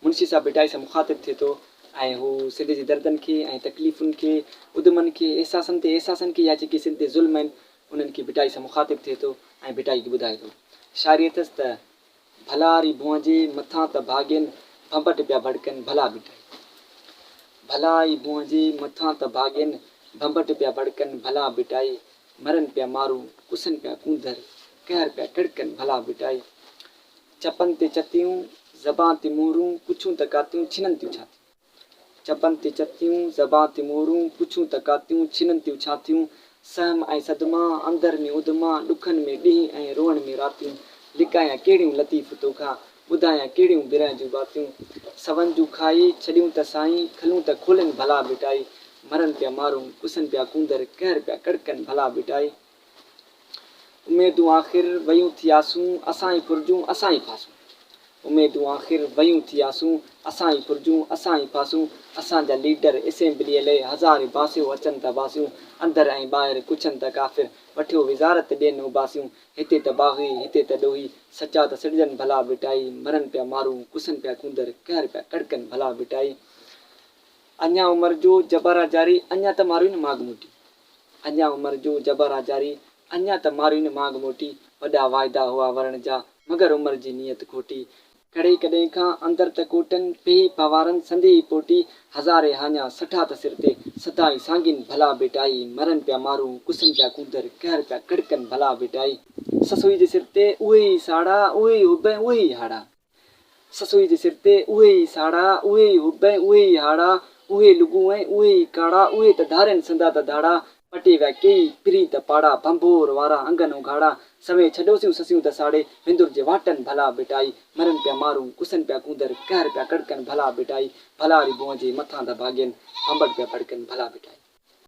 मुंशी साहब भिटाई सां मुखातिब थिए थो ऐं हू सिंध जी दर्दनि खे ऐं तकलीफ़ुनि खे उद्यमनि खे एहसासनि खे या जेके सिंध ते ज़ुल्म आहिनि उन्हनि खे भिटाई सां मुखातिब थिए थो ऐं भिटाई खे ॿुधाए थो। शाइरी अथसि त भलारी भुआं जे मथां त भाॻनि भंभट पिया भड़कनि भला भिटाई। भलाई भुआं जे मथां त भाॻनि भंभट पिया भड़कनि भला भिटाई। मरनि पिया मारूं कुसनि पिया कूंदर कहर पिया कड़कनि भला भिटाई। चपनि ते चतियूं ज़बां ते मोरूं पुछूं त कातियूं छिननि थियूं छातियूं। चपनि ते चतियूं ज़बां ते मोरूं पुछूं त कातियूं छिननि थियूं छातियूं। सहम ऐं सदमा अंदर में उदमा ॾुखनि में ॾींहं ऐं रोअण में रातियूं। लिकायां कहिड़ियूं लतीफ़ तोखां ॿुधायां कहिड़ियूं बिरह जूं बातियूं। सवनि जूं खाई छॾियूं त साईं खलूं त खोलनि भला भिटाई। मरनि पिया मारूं कुसनि पिया कूंदर कहर पिया कड़कनि भला भिटाई। उमेदूं आख़िर वयूं थी आसूं असां ई फुरजूं असां ई फासूं। उमेदूं आख़िर वयूं थी आसूं असां ई फुरजूं असां ई फासूं। असांजा लीडर असेंबलीअ लाइ हज़ारे बासियूं अचनि था बासियूं। अंदरि ऐं ॿाहिरि कुझनि त काफ़िर वठियो विज़ारत ॾियनि उबासियूं। हिते त बाग़ी हिते त ॾोही सचा त सिड़जनि भला भिटाई। मरनि पिया मारूं कुसनि पिया कूंदर कहर पिया कड़कनि भला भिटाई। अञा उमिरि जो जबरा जारी अञा त मारियूं न माग मोटी। अञा उमिरि जो जबरा जारी अञा त मारियूं न माग मोटी। वॾा वाइदा हुआ वरण जा मगर उमिरि जी नियत खोटी। कॾहिं कॾहिं खां अंदरि त कोटनि पेई पवारनि संदेही पोटी। हज़ारे हाञा सठा त सिर ते सदा ई सांगीनि भला भिटाई। मरनि पिया मारूं कुसनि पिया कूंदर कहर पिया कड़कनि भला भिटाई। ससुई जे सिर ते उहे ई साड़ा उहे ई हुब उहे ई हाड़ा। ससुई जे सिर ते उहे ई साड़ा उहे ई हुब उहे ई हाड़ा। उहे लुगूं ऐं उहे ई काड़ा उहे त धारनि संदा त धाड़ा। पटे विया कई पिरी त पाड़ा भंभोर वारा अंगन उघाड़ा। सवे छॾोसियूं ससियूं त साड़े विंदुर जे वाटनि भला भिटाई। मरनि पिया मारूं कुसनि पिया कूंदर कहर पिया कड़कनि भला भिटाई। भलारी भुआं जे मथां त भाॻनि भंभट पिया भड़कनि भला भिटाई।